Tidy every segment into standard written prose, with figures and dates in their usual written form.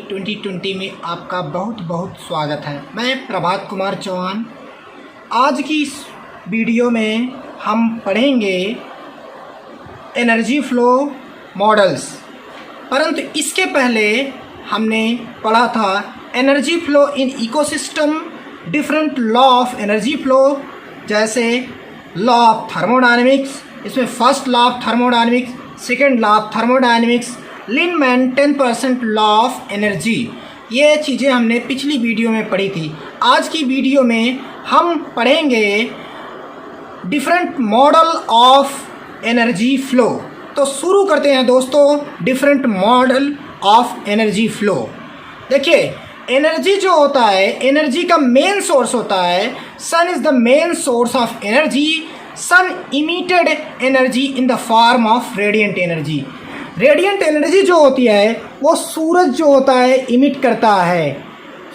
2020 में आपका बहुत बहुत स्वागत है। मैं प्रभात कुमार चौहान। आज की इस वीडियो में हम पढ़ेंगे एनर्जी फ्लो मॉडल्स, परंतु इसके पहले हमने पढ़ा था energy flow in ecosystem, different law of energy flow, जैसे लॉ ऑफ थर्मोडायनेमिक्स। इसमें first law of thermodynamics, second law of thermodynamics, Lindeman 10% law of energy, ये चीज़ें हमने पिछली वीडियो में पढ़ी थी। आज की वीडियो में हम पढ़ेंगे different model of energy flow. तो शुरू करते हैं दोस्तों, different model of energy flow. देखिए, एनर्जी जो होता है, एनर्जी का मेन सोर्स होता है sun is the main source of energy. Sun emitted energy in the form of radiant energy. Radiant energy जो होती है वो सूरज जो होता है इमिट करता है।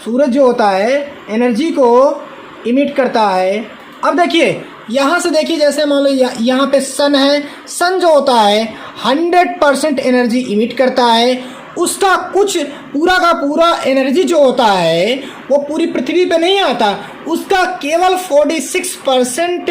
सूरज जो होता है एनर्जी को इमिट करता है। अब देखिए, यहाँ से देखिए, जैसे मान लो यहाँ पे सन है। सन जो होता है 100% एनर्जी इमिट करता है। उसका कुछ पूरा का पूरा एनर्जी जो होता है वो पूरी पृथ्वी पे नहीं आता। उसका केवल 46%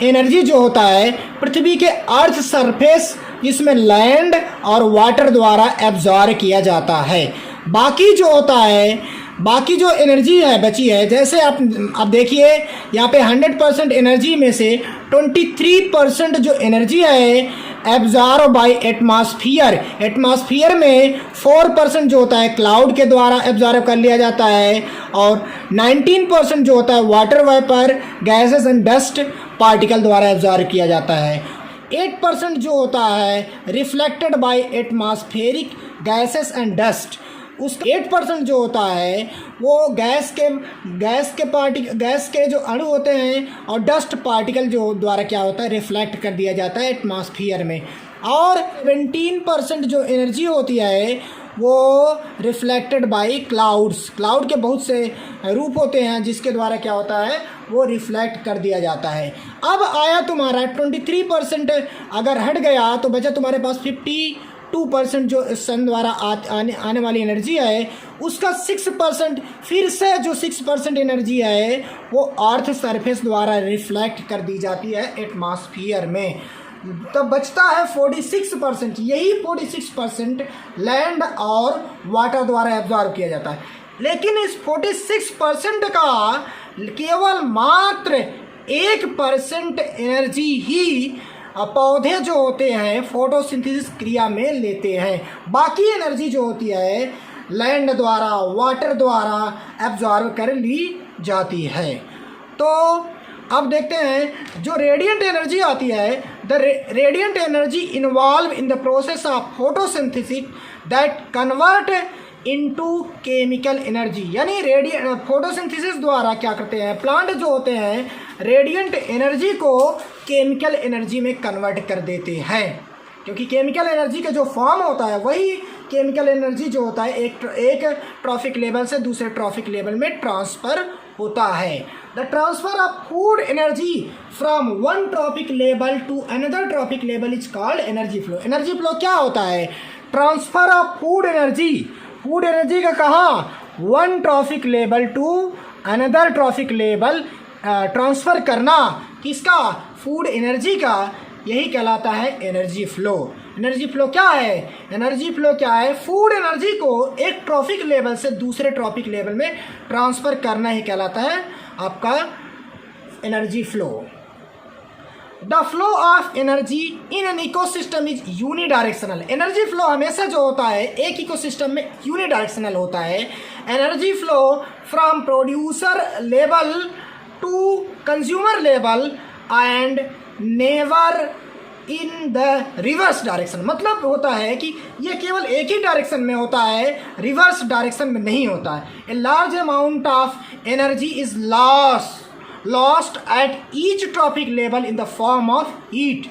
एनर्जी जो होता है पृथ्वी के अर्थ सरफेस, जिसमें लैंड और वाटर द्वारा एब्जॉर्ब किया जाता है। बाकी जो होता है, बाकी जो एनर्जी है बची है, जैसे आप देखिए यहाँ पे 100% एनर्जी में से 23% जो एनर्जी है एब्जॉर्ब बाय एटमॉस्फियर। एटमॉस्फियर में 4% जो होता है क्लाउड के द्वारा एब्जॉर्ब कर लिया जाता है, और 19% जो होता है water vapour, gases and dust particle द्वारा एब्जॉर्ब किया जाता है। 8% जो होता है reflected by atmospheric gases and dust. उसका 8% जो होता है वो गैस के जो अणु होते हैं और डस्ट पार्टिकल जो द्वारा क्या होता है रिफ्लेक्ट कर दिया जाता है एटमॉस्फियर में। और 17% जो एनर्जी होती है वो रिफ्लेक्टेड बाय क्लाउड्स। क्लाउड के बहुत से रूप होते हैं जिसके द्वारा क्या होता है वो रिफ्लेक्ट कर दिया जाता है। अब आया तुम्हारा 23%, अगर हट गया तो बचा तुम्हारे पास 52% जो सन द्वारा आने वाली एनर्जी है। उसका 6%, फिर से जो 6% एनर्जी है वो अर्थ सरफेस द्वारा रिफ्लेक्ट कर दी जाती है एटमॉस्फियर में। तब बचता है 46%। यही 46% लैंड और वाटर द्वारा एब्जॉर्ब किया जाता है। लेकिन इस 46% का केवल मात्र 1% एनर्जी ही पौधे जो होते हैं फोटोसिंथेसिस क्रिया में लेते हैं। बाकी एनर्जी जो होती है लैंड द्वारा, वाटर द्वारा एब्जॉर्ब कर ली जाती है। तो अब देखते हैं जो रेडिएंट एनर्जी आती है, the radiant energy involve in the process of photosynthesis that convert into chemical energy. यानी फोटोसिंथेसिस द्वारा क्या करते हैं, प्लांट जो होते हैं रेडिएंट एनर्जी को केमिकल एनर्जी में कन्वर्ट कर देते हैं। क्योंकि केमिकल एनर्जी का जो फॉर्म होता है वही केमिकल एनर्जी जो होता है एक ट्रॉफिक लेवल से दूसरे ट्रॉफिक लेवल में ट्रांसफ़र होता है। The transfer of food energy from one trophic level to another trophic level is called energy flow. Energy flow क्या होता है? Transfer of food energy. Food energy का कहाँ? One trophic level to another trophic level transfer करना। किसका? Food energy का। यही कहलाता है एनर्जी फ्लो। एनर्जी फ्लो क्या है? एनर्जी फ्लो क्या है? फूड एनर्जी को एक ट्रॉफिक लेवल से दूसरे ट्रॉफिक लेवल में ट्रांसफ़र करना ही कहलाता है आपका energy flow. The flow of energy in an ecosystem is unidirectional. Energy flow हमेशा जो होता है एक इकोसिस्टम में यूनिडायरेक्शनल होता है। Energy flow from producer level to consumer level and never in the reverse direction. मतलब होता है कि ये केवल एक ही डायरेक्शन में होता है, रिवर्स डायरेक्शन में नहीं होता है। A large amount of energy is lost at each trophic level in the form of heat.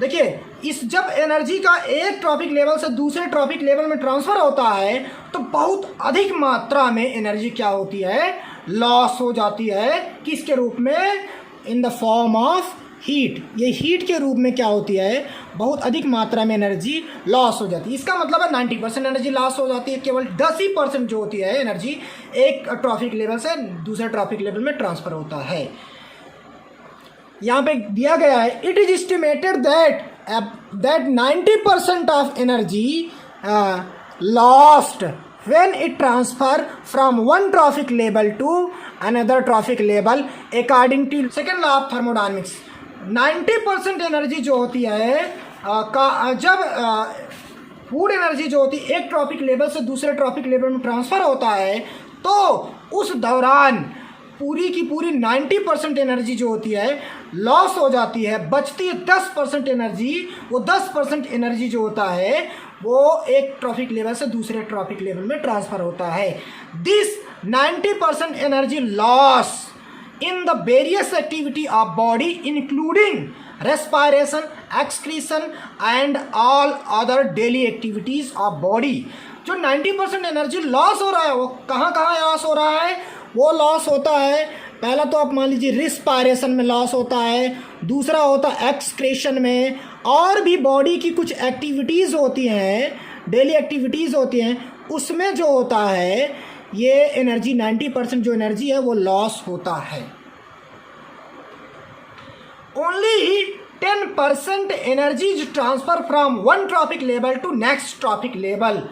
देखिए, इस जब एनर्जी का एक ट्रॉफिक लेवल से दूसरे ट्रॉफिक लेवल में ट्रांसफ़र होता है तो बहुत अधिक मात्रा में एनर्जी क्या होती है? लॉस हो जाती है। किसके रूप में? इन द फॉर्म ऑफ हीट, ये हीट के रूप में क्या होती है, बहुत अधिक मात्रा में एनर्जी लॉस हो जाती है। इसका मतलब है 90% एनर्जी लॉस हो जाती है, केवल 10% जो होती है एनर्जी एक ट्रॉफिक लेवल से दूसरे ट्रॉफिक लेवल में ट्रांसफ़र होता है। यहाँ पे दिया गया है, it is estimated that 90% of energy lost when it transfer from one trophic level to another trophic level according to second law of thermodynamics। 90% energy जो होती है जब फूड एनर्जी जो होती है एक ट्रॉपिक लेवल से दूसरे ट्रॉपिक लेवल में ट्रांसफ़र होता है, तो उस दौरान पूरी की पूरी 90% एनर्जी जो होती है लॉस हो जाती है, बचती है 10% एनर्जी। वो 10% एनर्जी जो होता है वो एक ट्रॉफिक लेवल से दूसरे ट्रॉफिक लेवल में ट्रांसफ़र होता है। This 90% energy loss in the various activity of body including respiration, excretion and all other daily activities of body। जो 90% एनर्जी लॉस हो रहा है वो कहाँ कहाँ लॉस हो रहा है, वो लॉस होता है पहला तो आप मान लीजिए रिस्पायरेशन में लॉस होता है, दूसरा होता है एक्सक्रेशन में, और भी बॉडी की कुछ एक्टिविटीज़ होती हैं, डेली एक्टिविटीज़ होती हैं, उसमें जो होता है ये एनर्जी 90% जो एनर्जी है वो लॉस होता है। Only 10% energy is transfer from one trophic level to next trophic level.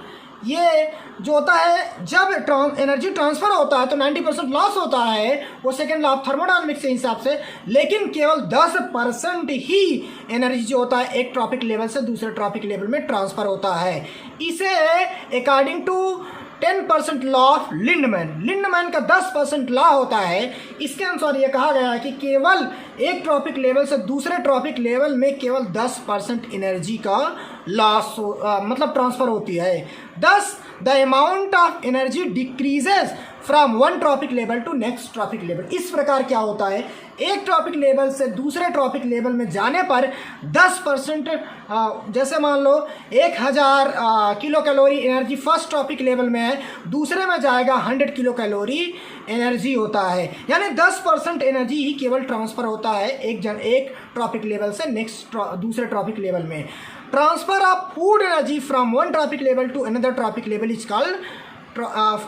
ये जो होता है जब एनर्जी ट्रांसफ़र होता है तो 90% लॉस होता है, वो सेकेंड लॉ ऑफ थर्मोडायनामिक्स के हिसाब से, लेकिन केवल 10% ही एनर्जी जो होता है एक ट्रॉपिक लेवल से दूसरे ट्रॉपिक लेवल में ट्रांसफ़र होता है। इसे according to 10% law of Lindeman का 10% लॉ होता है। इसके अनुसार ये कहा गया है कि केवल एक ट्रॉपिक लेवल से दूसरे ट्रॉपिक लेवल में केवल 10% एनर्जी का लॉस मतलब ट्रांसफ़र होती है। Thus the amount of energy decreases from one trophic level to next trophic level. इस प्रकार क्या होता है, एक ट्रॉपिक लेवल से दूसरे ट्रॉपिक लेवल में जाने पर 10% जैसे मान लो 1000 kilo calorie energy first tropic level में है, दूसरे में जाएगा 100 किलो कैलोरी एनर्जी होता है, यानी 10% एनर्जी ही केवल ट्रांसफ़र होता है एक ट्रॉपिक लेवल से नेक्स्ट दूसरे ट्रॉपिक लेवल में। Transfer of food energy from one trophic level to another trophic level is called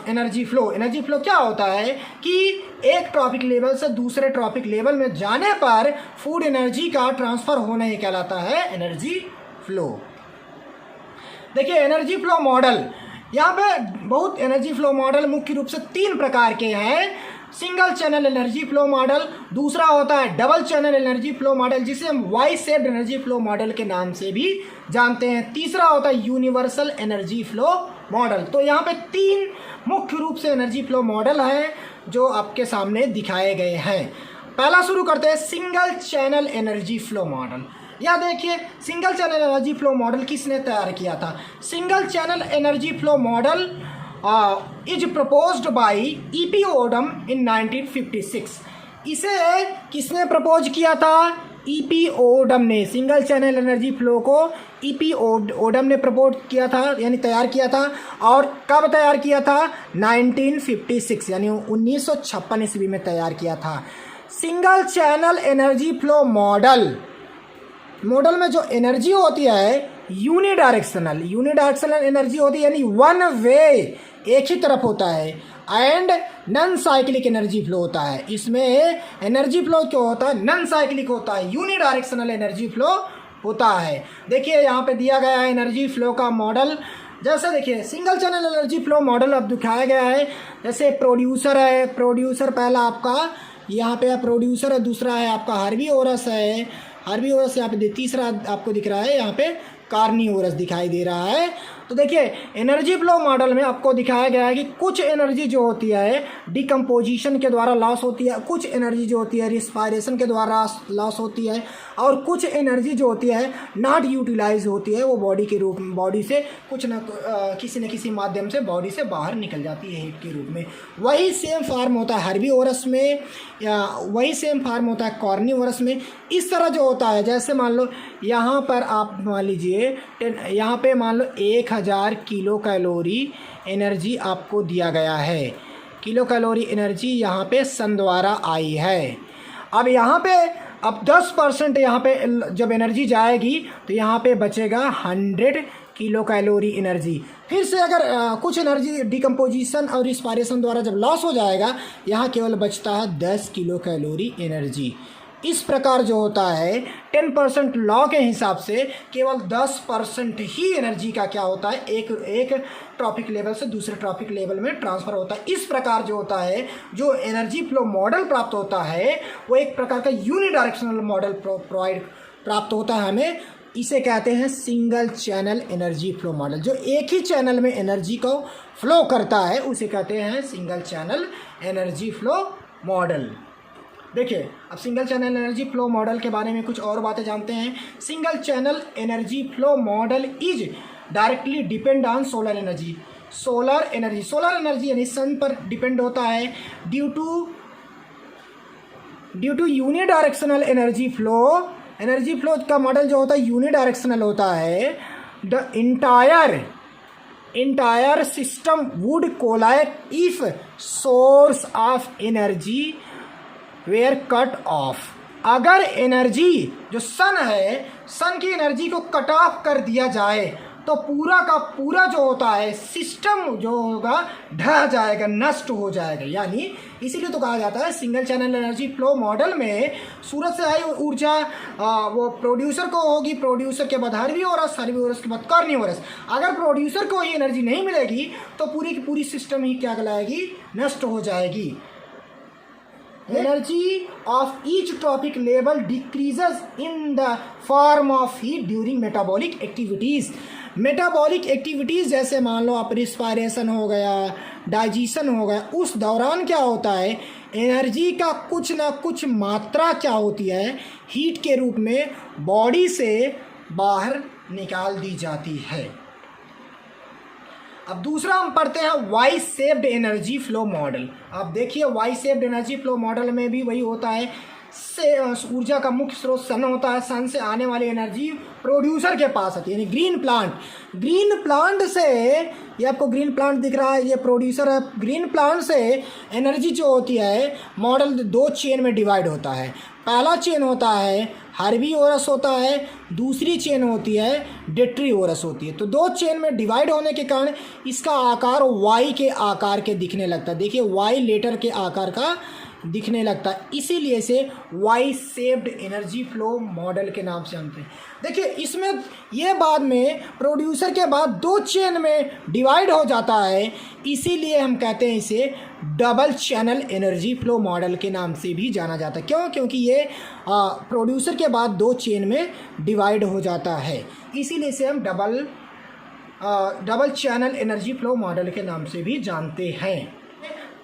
energy flow. Energy flow क्या होता है कि एक ट्रॉपिक लेवल से दूसरे ट्रॉपिक लेवल में जाने पर फूड एनर्जी का ट्रांसफ़र होना ही कहलाता है एनर्जी फ्लो। देखिए एनर्जी फ्लो मॉडल, यहाँ पे बहुत एनर्जी फ्लो मॉडल मुख्य रूप से 3 प्रकार के हैं। Single channel energy flow model, दूसरा होता है double channel energy flow model जिसे हम Y shaped energy flow model के नाम से भी जानते हैं, तीसरा होता है यूनिवर्सल एनर्जी फ्लो मॉडल। तो यहाँ पे 3 मुख्य रूप से एनर्जी फ्लो मॉडल हैं जो आपके सामने दिखाए गए हैं। पहला शुरू करते हैं single channel energy flow model. यह देखिए single channel energy flow model किसने तैयार किया था। Single channel energy flow model is proposed by E.P. Odum in 1956। इसे किसने प्रपोज किया था, E.P. ओडम ने। सिंगल चैनल एनर्जी फ्लो को E.P. ओडम ने प्रपोज किया था यानी तैयार किया था, और कब तैयार किया था 1956 यानी 1956 ईस्वी में तैयार किया था। Single channel energy flow model में जो एनर्जी होती है यूनिडायरेक्शनल एनर्जी होती है, यानी वन वे एक ही तरफ होता है, and non cyclic energy flow होता है। इसमें एनर्जी फ्लो क्यों होता है, नॉन साइक्लिक होता है, यूनिडायरेक्शनल एनर्जी फ्लो होता है। देखिए यहाँ पे दिया गया है एनर्जी फ्लो का मॉडल। जैसे देखिए single channel energy flow model अब दिखाया गया है। जैसे प्रोड्यूसर है, प्रोड्यूसर पहला आपका यहाँ पे प्रोड्यूसर है, दूसरा है आपका हर्बीवोरस है, हर्बीवोरस यहाँ पे तीसरा आपको दिख रहा है यहाँ पे कार्निवोरस दिखाई दे रहा है। तो देखिए एनर्जी फ्लो मॉडल में आपको दिखाया गया है कि कुछ एनर्जी जो होती है डिकम्पोजिशन के द्वारा लॉस होती है, कुछ एनर्जी जो होती है रिस्पायरेशन के द्वारा लॉस होती है, और कुछ एनर्जी जो होती है नॉट यूटिलाइज होती है, वो बॉडी से कुछ न किसी न किसी माध्यम से बॉडी से बाहर निकल जाती है हीट के रूप में। वही सेम फार्म होता है हर्बीवोरस में, या वही सेम फार्म होता है कार्निवोरस में। इस तरह जो होता है जैसे मान लो यहाँ पर आप मान लीजिए यहाँ पे मान लो 1000 किलो कैलोरी एनर्जी आपको दिया गया है, किलो कैलोरी एनर्जी यहाँ पे सन द्वारा आई है। अब यहाँ पे अब 10% यहाँ पे जब एनर्जी जाएगी तो यहाँ पे बचेगा 100 किलो कैलोरी एनर्जी। फिर से अगर कुछ एनर्जी डिकम्पोजिशन और रिस्पायरेशन द्वारा जब लॉस हो जाएगा, यहाँ केवल बचता है 10 किलो कैलोरी एनर्जी। इस प्रकार जो होता है 10% लॉ के हिसाब से केवल 10% ही एनर्जी का क्या होता है, एक ट्रॉपिक लेवल से दूसरे ट्रॉपिक लेवल में ट्रांसफ़र होता है। इस प्रकार जो होता है, जो एनर्जी फ्लो मॉडल प्राप्त होता है वो एक प्रकार का यूनिडायरेक्शनल मॉडल प्राप्त होता है हमें। इसे कहते हैं single channel energy flow model. जो एक ही चैनल में एनर्जी को फ्लो करता है उसे कहते हैं single channel energy flow model. देखिए, अब single channel energy flow model के बारे में कुछ और बातें जानते हैं। Single channel energy flow model is directly depend on solar energy. Solar energy यानी सन पर डिपेंड होता है। Due to unidirectional energy flow का मॉडल जो होता है यूनिडायरेक्शनल होता है। The entire system would collapse if source of energy were cut off. अगर एनर्जी जो सन है, सन की एनर्जी को कट ऑफ कर दिया जाए तो पूरा का पूरा जो होता है सिस्टम जो होगा ढह जाएगा, नष्ट हो जाएगा। यानी इसीलिए तो कहा जाता है single channel energy flow model में सूरज से आई ऊर्जा वो प्रोड्यूसर को होगी, प्रोड्यूसर के बाद हर्बीवोरस के बाद कार्निवोरस। अगर प्रोड्यूसर को ही एनर्जी नहीं मिलेगी तो पूरी की पूरी सिस्टम ही क्या कहलाएगी, नष्ट हो जाएगी। Energy of each tropic level decreases in the form of heat during metabolic activities। Metabolic activities जैसे मान लो आप रिस्पायरेशन हो गया, डाइजेशन हो गया, उस दौरान क्या होता है, एनर्जी का कुछ ना कुछ मात्रा क्या होती है, हीट के रूप में बॉडी से बाहर निकाल दी जाती है। अब दूसरा हम पढ़ते हैं Y shaped energy flow model. अब देखिए Y shaped energy flow model में भी वही होता है, से ऊर्जा का मुख्य स्रोत सन होता है। सन से आने वाली एनर्जी प्रोड्यूसर के पास आती है, यानी ग्रीन प्लांट से, ये आपको ग्रीन प्लांट दिख रहा है, ये प्रोड्यूसर है। ग्रीन प्लांट से एनर्जी जो होती है मॉडल 2 चेन में डिवाइड होता है। पहला चेन होता है हर्बीवोरस होता है, दूसरी चेन होती है डेट्रीवोरस होती है। तो 2 चेन में डिवाइड होने के कारण इसका आकार वाई के आकार के दिखने लगता है। देखिए वाई लेटर के आकार का दिखने लगता है, इसीलिए इसे Y shaped energy flow model के नाम से जानते हैं। देखिए इसमें ये बाद में प्रोड्यूसर के बाद 2 चेन में डिवाइड हो जाता है, इसीलिए हम कहते हैं इसे double channel energy flow model के नाम से भी जाना जाता है। क्यों? क्योंकि ये प्रोड्यूसर के बाद 2 चेन में डिवाइड हो जाता है, इसीलिए इसे हम double channel energy flow model के नाम से भी जानते हैं।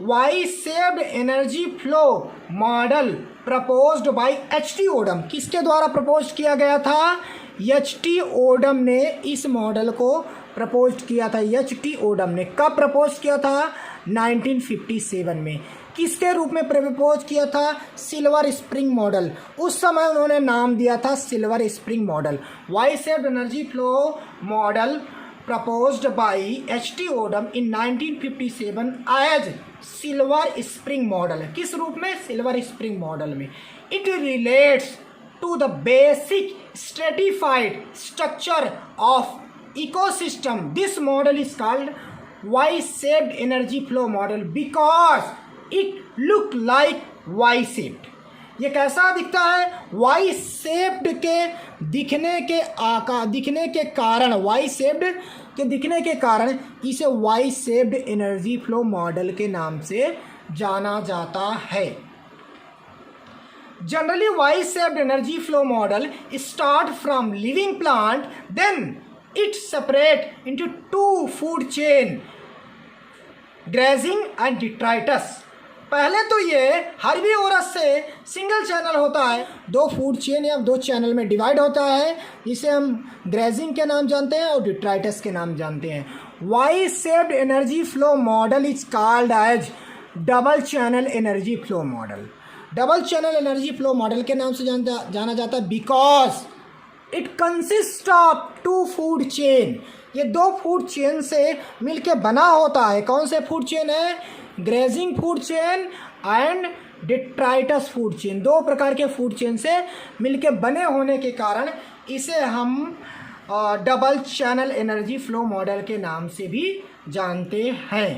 Y shaped energy flow model proposed by H.T. Odum. किसके द्वारा प्रपोज किया गया था? H.T. ओडम ने इस मॉडल को प्रपोज किया था। H.T. ओडम ने कब प्रपोज किया था? 1957 में। किसके रूप में प्रपोज किया था? Silver spring model. उस समय उन्होंने नाम दिया था silver spring model. Y shaped energy flow model proposed by H.T. Odum in 1957 as silver spring model. किस रूप में? सिल्वर स्प्रिंग मॉडल में। It relates to the basic stratified structure of ecosystem. This model is called Y shaped energy flow model because it look like Y shaped. ये कैसा दिखता है? Y shaped के दिखने के कारण, वाई शेप्ड के दिखने के कारण इसे Y shaped energy flow model के नाम से जाना जाता है। Generally Y shaped energy flow model start from living plant, then it separate into 2 food chain, grazing and detritus. पहले तो ये हर्बीवोरस से सिंगल चैनल होता है, 2 फूड चेन या 2 चैनल में डिवाइड होता है, जिसे हम ग्रेजिंग के नाम जानते हैं और डिट्राइटस के नाम जानते हैं। Y shaped energy flow model is called as double channel energy flow model. Double channel energy flow model के नाम से जाना जाता है because it consist of 2 food chain. ये 2 फूड चेन से मिलके बना होता है। कौन से फूड चेन है? Grazing food chain and detritus food chain. 2 प्रकार के फूड चेन से मिलके बने होने के कारण इसे हम double channel energy flow model के नाम से भी जानते हैं।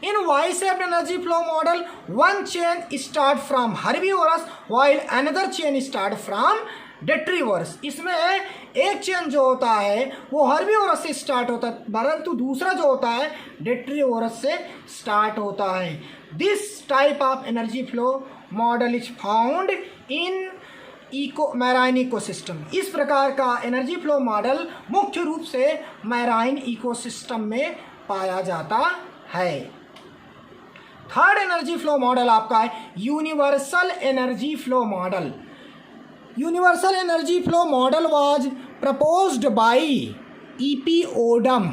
In Y shaped energy flow model, one chain start from herbivorous while another chain start from detrivorous। इसमें एक चेन जो होता है वो हर्बिवोरस से स्टार्ट होता है, परंतु दूसरा जो होता है डेट्रीवोरस से स्टार्ट होता है। This type of energy flow model is found in marine ecosystem. इस प्रकार का एनर्जी फ्लो मॉडल मुख्य रूप से मैराइन इकोसिस्टम में पाया जाता है। थर्ड एनर्जी फ्लो मॉडल आपका है universal energy flow model. Universal energy flow model was proposed by E.P. Odum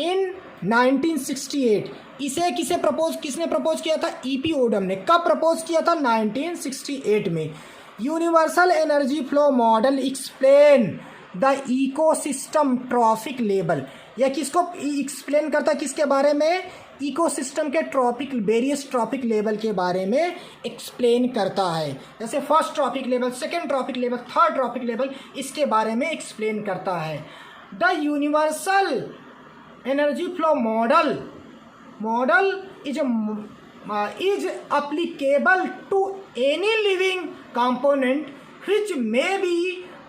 in 1968। इसे किसने प्रपोज किया था? E.P. ओडम ने। कब प्रपोज किया था? 1968 में। Universal energy flow model explain the ecosystem trophic level. यह किसको एक्सप्लेन करता है? किसके बारे में? इकोसिस्टम के वेरियस ट्रॉपिक लेवल के बारे में एक्सप्लेन करता है। जैसे first trophic level, second trophic level, third trophic level, इसके बारे में एक्सप्लेन करता है। The universal energy flow model is applicable to any living component which may be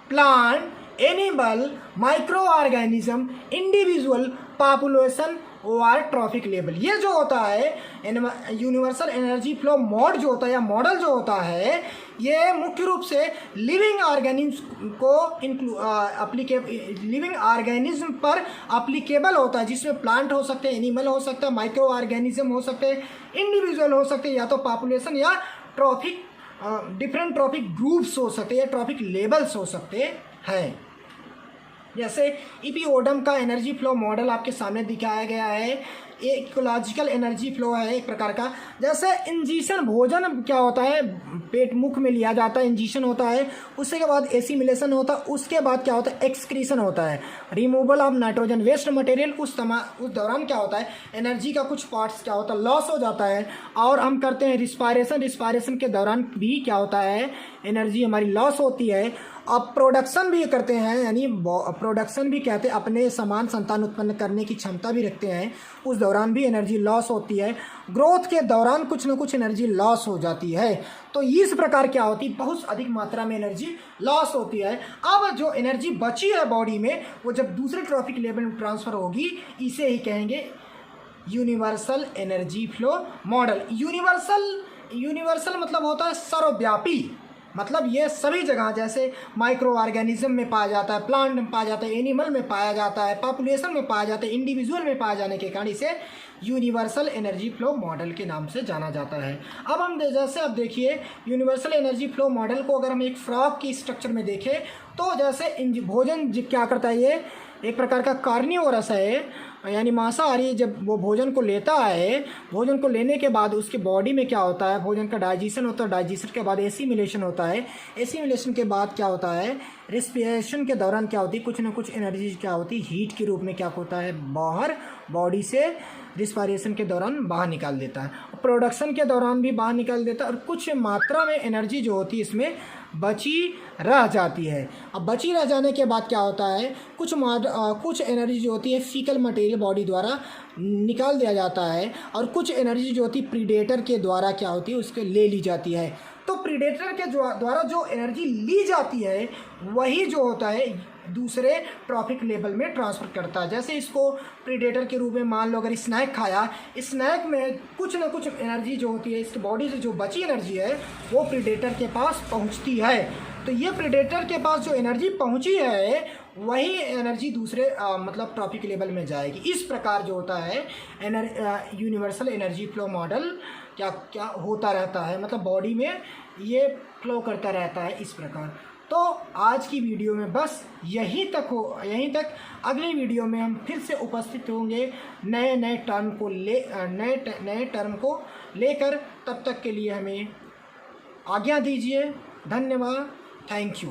plant, animal, microorganism, individual, population और ट्रॉफिक लेवल। ये जो होता है यूनिवर्सल एनर्जी फ्लो मॉड जो होता है या मॉडल जो होता है, ये मुख्य रूप से लिविंग ऑर्गेनिज्म को लिविंग ऑर्गेनिज्म पर अप्लीकेबल होता है, जिसमें प्लांट हो सकते हैं, एनिमल हो सकता है, माइक्रो ऑर्गेनिज्म हो सकते हैं, इंडिविजुअल हो सकते हैं, या तो पॉपुलेशन या ट्रॉफिक डिफरेंट ट्रॉफिक ग्रुप्स हो सकते हैं या ट्रॉफिक लेवल्स हो सकते हैं। जैसे E.P. ओडम का एनर्जी फ्लो मॉडल आपके सामने दिखाया गया है। इकोलॉजिकल एनर्जी फ्लो है एक प्रकार का। जैसे इंजीशन, भोजन क्या होता है? पेट मुख में लिया जाता है, इंजीशन होता है, उसके बाद एसिमिलेशन होता है, उसके बाद क्या होता है? एक्सक्रीशन होता है, removal of nitrogen waste material. उस दौरान क्या होता है? एनर्जी का कुछ पार्ट्स क्या होता है? लॉस हो जाता है। और हम करते हैं रिस्पायरेशन के दौरान भी क्या होता है? एनर्जी हमारी लॉस होती है। अब प्रोडक्शन भी करते हैं, यानी प्रोडक्शन भी कहते हैं, अपने समान संतान उत्पन्न करने की क्षमता भी रखते हैं, उस दौरान भी एनर्जी लॉस होती है। ग्रोथ के दौरान कुछ न कुछ एनर्जी लॉस हो जाती है। तो इस प्रकार क्या होती है? बहुत अधिक मात्रा में एनर्जी लॉस होती है। अब जो एनर्जी बची है बॉडी में, वो जब दूसरे ट्रॉफिक लेवल में ट्रांसफ़र होगी, इसे ही कहेंगे universal energy flow model. Universal मतलब होता है सर्वव्यापी, मतलब ये सभी जगह, जैसे माइक्रो ऑर्गेनिज्म में पाया जाता है, प्लांट में पाया जाता है, एनिमल में पाया जाता है, पॉपुलेशन में पाया जाता है, इंडिविजुअल में पाया जाने के कारण इसे यूनिवर्सल एनर्जी फ्लो मॉडल के नाम से जाना जाता है। अब हम जैसे अब देखिए यूनिवर्सल एनर्जी फ्लो मॉडल को अगर हम एक फ्रॉग की स्ट्रक्चर में देखें तो जैसे भोजन क्या करता है? ये एक प्रकार का कार्निवोरस है, यानी मांसाहारी। जब वो भोजन को लेता है, भोजन को लेने के बाद उसके बॉडी में क्या होता है? भोजन का डाइजेशन होता है, डाइजेशन के बाद एसिमिलेशन होता है, एसिमिलेशन के बाद क्या होता है? रेस्पिरेशन के दौरान क्या होती है? कुछ ना कुछ एनर्जी क्या होती है? हीट के रूप में क्या होता है? बाहर बॉडी से रिस्पायरेशन के दौरान बाहर निकाल देता है, प्रोडक्शन के दौरान भी बाहर निकाल देता है, और कुछ मात्रा में एनर्जी जो होती है इसमें बची रह जाती है। अब बची रह जाने के बाद क्या होता है? कुछ एनर्जी जो होती है फीकल मटेरियल बॉडी द्वारा निकाल दिया जाता है, और कुछ एनर्जी जो होती है प्रीडेटर के द्वारा क्या होती है? उसके ले ली जाती है। तो प्रीडेटर के द्वारा जो एनर्जी ली जाती है वही जो होता है दूसरे ट्रॉफिक लेवल में ट्रांसफ़र करता है। जैसे इसको प्रीडेटर के रूप में मान लो, अगर स्नैक खाया, स्नैक में कुछ ना कुछ एनर्जी जो होती है इसकी बॉडी से जो बची एनर्जी है वो प्रीडेटर के पास पहुंचती है। तो ये प्रीडेटर के पास जो एनर्जी पहुंची है वही एनर्जी दूसरे मतलब ट्रॉफिक लेवल में जाएगी। इस प्रकार जो होता है यूनिवर्सल एनर्जी फ्लो मॉडल क्या होता रहता है, मतलब बॉडी में ये फ्लो करता रहता है इस प्रकार। तो आज की वीडियो में बस यहीं तक। अगली वीडियो में हम फिर से उपस्थित होंगे नए टर्म को लेकर। तब तक के लिए हमें आज्ञा दीजिए। धन्यवाद। Thank you.